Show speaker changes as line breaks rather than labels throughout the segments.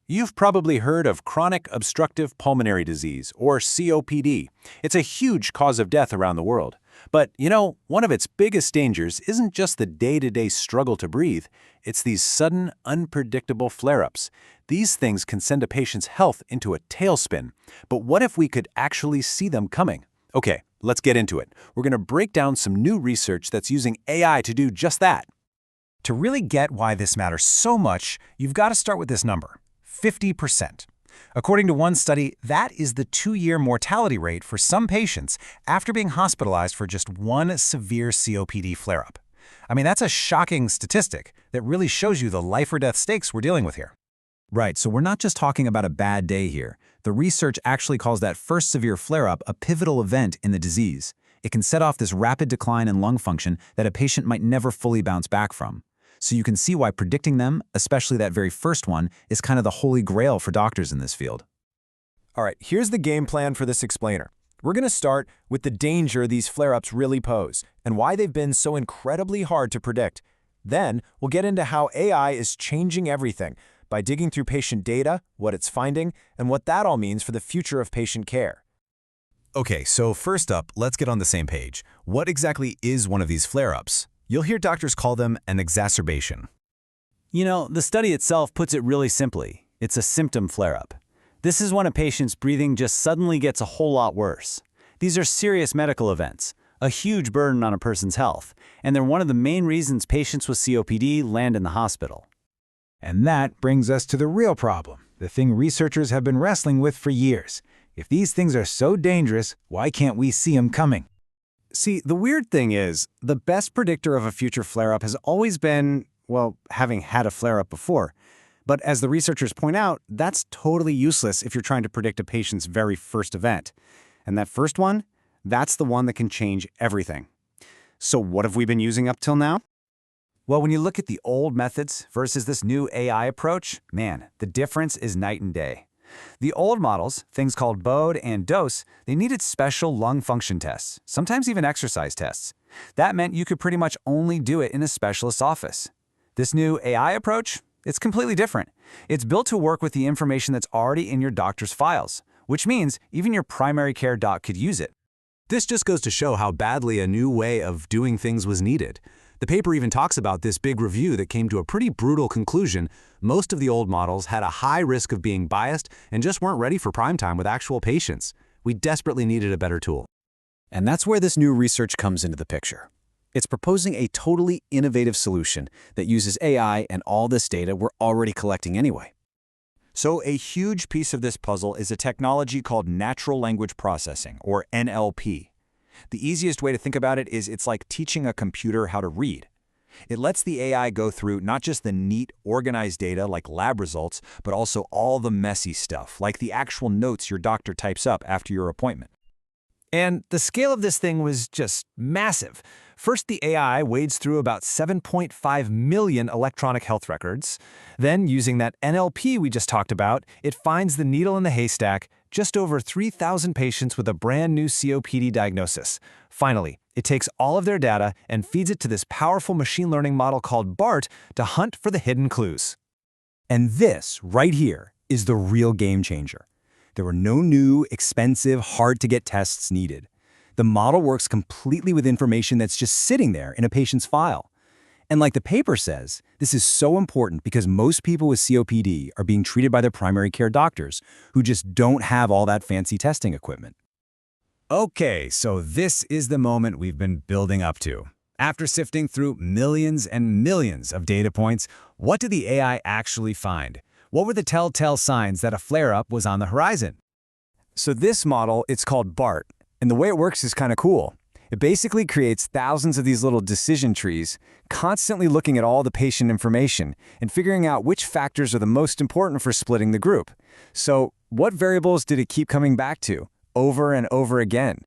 You've probably heard of chronic obstructive pulmonary disease, or COPD. It's a huge cause of death around the world. But, one of its biggest dangers isn't just the day-to-day struggle to breathe, it's these sudden, unpredictable flare-ups. These things can send a patient's health into a tailspin. But what if we could actually see them coming? Okay, let's get into it. We're going to break down some new research that's using AI to do just that.
To really get why this matters so much, you've got to start with this number, 50%. According to one study, that is the 2-year mortality rate for some patients after being hospitalized for just one severe COPD flare-up. I mean, that's a shocking statistic that really shows you the life-or-death stakes we're dealing with here.
Right, so we're not just talking about a bad day here. The research actually calls that first severe flare-up a pivotal event in the disease. It can set off this rapid decline in lung function that a patient might never fully bounce back from. So you can see why predicting them, especially that very first one, is kind of the holy grail for doctors in this field.
All right, here's the game plan for this explainer. We're going to start with the danger these flare-ups really pose and why they've been so incredibly hard to predict. Then, we'll get into how AI is changing everything by digging through patient data, what it's finding, and what that all means for the future of patient care.
Okay, so first up, let's get on the same page. What exactly is one of these flare-ups? You'll hear doctors call them an exacerbation.
The study itself puts it really simply. It's a symptom flare-up. This is when a patient's breathing just suddenly gets a whole lot worse. These are serious medical events, a huge burden on a person's health, and they're one of the main reasons patients with COPD land in the hospital.
And that brings us to the real problem, the thing researchers have been wrestling with for years. If these things are so dangerous, why can't we see them coming?
See, the weird thing is, the best predictor of a future flare-up has always been, having had a flare-up before. But as the researchers point out, that's totally useless if you're trying to predict a patient's very first event. And that first one, that's the one that can change everything. So what have we been using up till now?
Well, when you look at the old methods versus this new AI approach, man, the difference is night and day. The old models, things called BODE and DOSE, they needed special lung function tests, sometimes even exercise tests. That meant you could pretty much only do it in a specialist's office. This new AI approach, it's completely different. It's built to work with the information that's already in your doctor's files, which means even your primary care doc could use it.
This just goes to show how badly a new way of doing things was needed. The paper even talks about this big review that came to a pretty brutal conclusion. Most of the old models had a high risk of being biased and just weren't ready for prime time with actual patients. We desperately needed a better tool.
And that's where this new research comes into the picture. It's proposing a totally innovative solution that uses AI and all this data we're already collecting anyway. So a huge piece of this puzzle is a technology called natural language processing, or NLP. The easiest way to think about it is it's like teaching a computer how to read. It lets the AI go through not just the neat, organized data like lab results, but also all the messy stuff, like the actual notes your doctor types up after your appointment. And the scale of this thing was just massive. First, the AI wades through about 7.5 million electronic health records. Then, using that NLP we just talked about, it finds the needle in the haystack, just over 3,000 patients with a brand new COPD diagnosis. Finally, it takes all of their data and feeds it to this powerful machine learning model called BART to hunt for the hidden clues.
And this, right here, is the real game changer. There were no new, expensive, hard-to-get tests needed. The model works completely with information that's just sitting there in a patient's file. And like the paper says, this is so important because most people with COPD are being treated by their primary care doctors who just don't have all that fancy testing equipment.
Okay, so this is the moment we've been building up to. After sifting through millions and millions of data points, what did the AI actually find? What were the telltale signs that a flare-up was on the horizon?
So this model, it's called BART, and the way it works is kind of cool. It basically creates thousands of these little decision trees, constantly looking at all the patient information and figuring out which factors are the most important for splitting the group. So what variables did it keep coming back to, over and over again?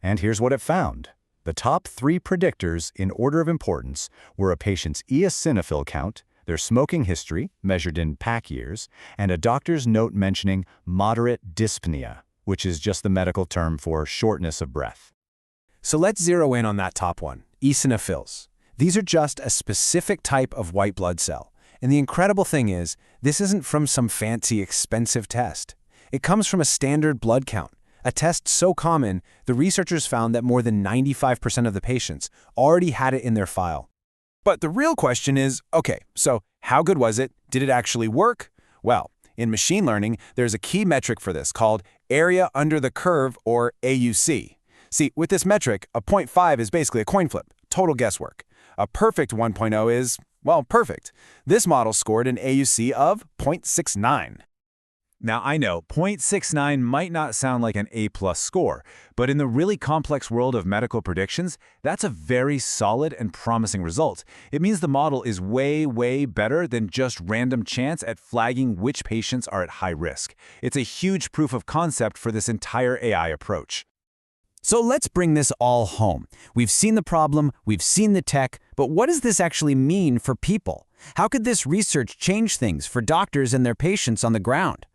And here's what it found. The top 3 predictors in order of importance were a patient's eosinophil count, their smoking history, measured in pack years, and a doctor's note mentioning moderate dyspnea, which is just the medical term for shortness of breath.
So let's zero in on that top one, eosinophils. These are just a specific type of white blood cell,
And the incredible thing is, this isn't from some fancy, expensive test. It comes from a standard blood count, a test so common, the researchers found that more than 95% of the patients already had it in their file. But the real question is, okay, so how good was it? Did it actually work? Well, in machine learning, there's a key metric for this called area under the curve, or AUC. See, with this metric, a 0.5 is basically a coin flip, total guesswork. A perfect 1.0 is, well, perfect. This model scored an AUC of 0.69.
Now, I know 0.69 might not sound like an A+ score, but in the really complex world of medical predictions, that's a very solid and promising result. It means the model is way, way better than just random chance at flagging which patients are at high risk. It's a huge proof of concept for this entire AI approach.
So let's bring this all home. We've seen the problem, we've seen the tech, but what does this actually mean for people? How could this research change things for doctors and their patients on the ground?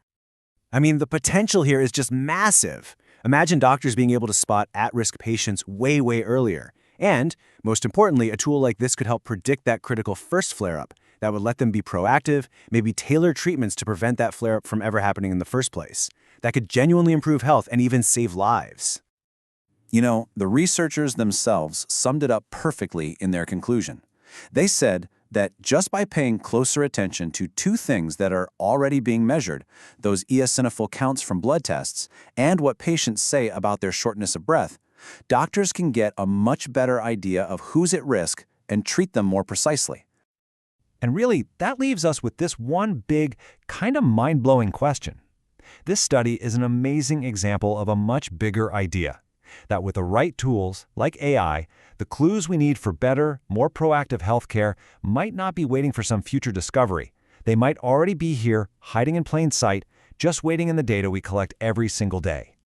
I mean, the potential here is just massive. Imagine doctors being able to spot at-risk patients way, way earlier. And, most importantly, a tool like this could help predict that critical first flare-up. That would let them be proactive, maybe tailor treatments to prevent that flare-up from ever happening in the first place. That could genuinely improve health and even save lives.
You know, the researchers themselves summed it up perfectly in their conclusion. They said that just by paying closer attention to two things that are already being measured, those eosinophil counts from blood tests and what patients say about their shortness of breath, doctors can get a much better idea of who's at risk and treat them more precisely.
And really, that leaves us with this one big, kind of mind-blowing question. This study is an amazing example of a much bigger idea. That with the right tools, like AI, the clues we need for better, more proactive healthcare might not be waiting for some future discovery. They might already be here, hiding in plain sight, just waiting in the data we collect every single day.